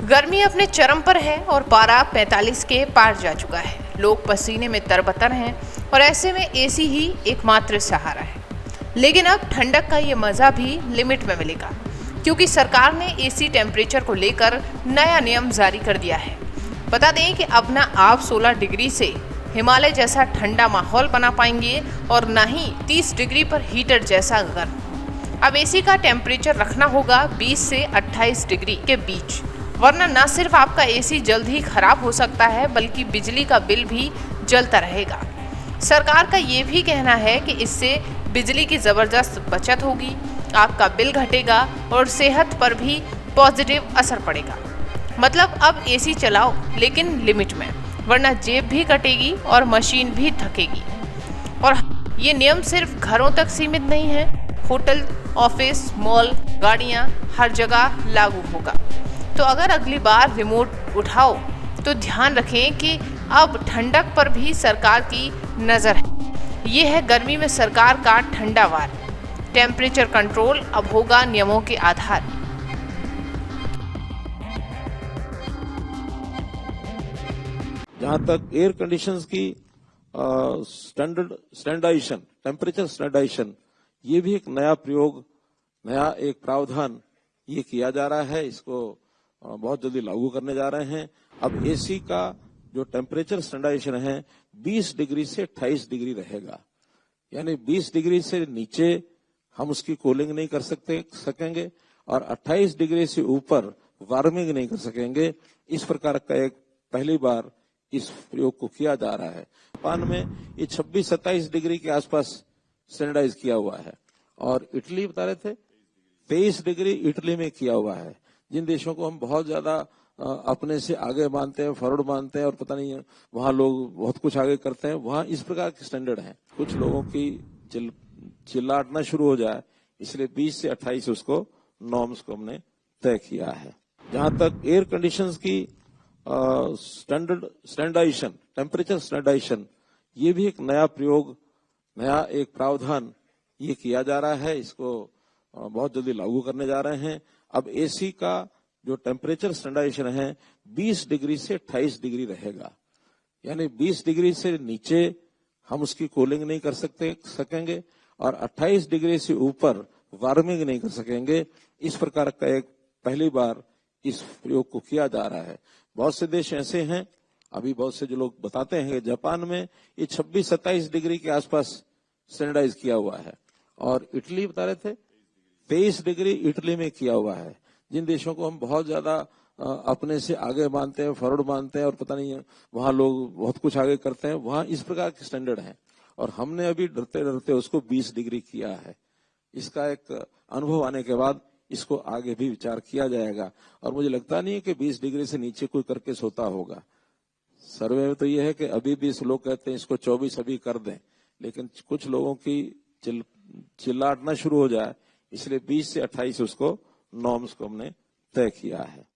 गर्मी अपने चरम पर है और पारा 45 के पार जा चुका है। लोग पसीने में तरबतर हैं और ऐसे में एसी ही एकमात्र सहारा है। लेकिन अब ठंडक का ये मज़ा भी लिमिट में मिलेगा, क्योंकि सरकार ने एसी टेम्परेचर को लेकर नया नियम जारी कर दिया है। बता दें कि अब ना आप 16 डिग्री से हिमालय जैसा ठंडा माहौल बना पाएंगे और ना ही 30 डिग्री पर हीटर जैसा गर्म। अब एसी का टेम्परेचर रखना होगा 20 से 28 डिग्री के बीच, वरना न सिर्फ आपका एसी जल्द ही खराब हो सकता है, बल्कि बिजली का बिल भी जलता रहेगा। सरकार का ये भी कहना है कि इससे बिजली की ज़बरदस्त बचत होगी, आपका बिल घटेगा और सेहत पर भी पॉजिटिव असर पड़ेगा। मतलब अब एसी चलाओ लेकिन लिमिट में, वरना जेब भी कटेगी और मशीन भी थकेगी। और ये नियम सिर्फ घरों तक सीमित नहीं है, होटल, ऑफिस, मॉल, गाड़ियाँ हर जगह लागू होगा। तो अगर अगली बार रिमोट उठाओ तो ध्यान रखें कि अब ठंडक पर भी सरकार की नज़र है। ये है गर्मी में सरकार का ठंडा वार। टेम्परेचर कंट्रोल अब होगा नियमों के आधार। जहां तक एयर कंडीशंस की स्टैंडर्डाइजेशन, टेम्परेचर स्टैंडर्डाइजेशन, ये भी एक नया प्रयोग, नया एक प्रावधान ये किया जा रहा है। इसको बहुत जल्दी लागू करने जा रहे हैं। अब एसी का जो टेम्परेचर स्टैंडर्डाइजेशन है 20 डिग्री से 28 डिग्री रहेगा, यानी 20 डिग्री से नीचे हम उसकी कूलिंग नहीं कर सकेंगे और 28 डिग्री से ऊपर वार्मिंग नहीं कर सकेंगे। इस प्रकार का एक पहली बार इस प्रयोग को किया जा रहा है। जापान में ये 26-27 डिग्री के आसपास स्टैंडर्डाइज किया हुआ है और इटली बता रहे थे 23 डिग्री इटली में किया हुआ है। जिन देशों को हम बहुत ज्यादा अपने से आगे मानते हैं, फॉरवर्ड मानते हैं और पता नहीं वहां लोग बहुत कुछ आगे करते हैं, वहां इस प्रकार के स्टैंडर्ड हैं। कुछ लोगों की चिल्लाटना शुरू हो जाए, इसलिए 20 से 28 उसको नॉर्म्स को हमने तय किया है। जहां तक एयर कंडीशंस की स्टैंडर्डाइजेशन, टेम्परेचर स्टैंडर्डाइजेशन, ये भी एक नया प्रयोग, नया एक प्रावधान ये किया जा रहा है। इसको बहुत जल्दी लागू करने जा रहे हैं। अब एसी का जो टेम्परेचर स्टैंडर्डाइजेशन है 20 डिग्री से 28 डिग्री रहेगा, यानी 20 डिग्री से नीचे हम उसकी कूलिंग नहीं कर सकेंगे और 28 डिग्री से ऊपर वार्मिंग नहीं कर सकेंगे। इस प्रकार का एक पहली बार इस प्रयोग को किया जा रहा है। बहुत से देश ऐसे हैं, अभी बहुत से जो लोग बताते हैं कि जापान में ये 26-27 डिग्री के आसपास स्टैंडर्डाइज किया हुआ है और इटली बता रहे थे 23 डिग्री इटली में किया हुआ है। जिन देशों को हम बहुत ज्यादा अपने से आगे मानते हैं, फॉरवर्ड मानते हैं और पता नहीं वहां लोग बहुत कुछ आगे करते हैं, वहां इस प्रकार के स्टैंडर्ड हैं और हमने अभी डरते डरते उसको 20 डिग्री किया है। इसका एक अनुभव आने के बाद इसको आगे भी विचार किया जाएगा और मुझे लगता नहीं है कि 20 डिग्री से नीचे कोई करके सोता होगा। सर्वे में तो यह है कि अभी भी लोग कहते हैं इसको 24 अभी कर दें, लेकिन कुछ लोगों की चिल्लाटना शुरू हो जाए, इसलिए 20 से 28 उसको नॉर्म्स को हमने तय किया है।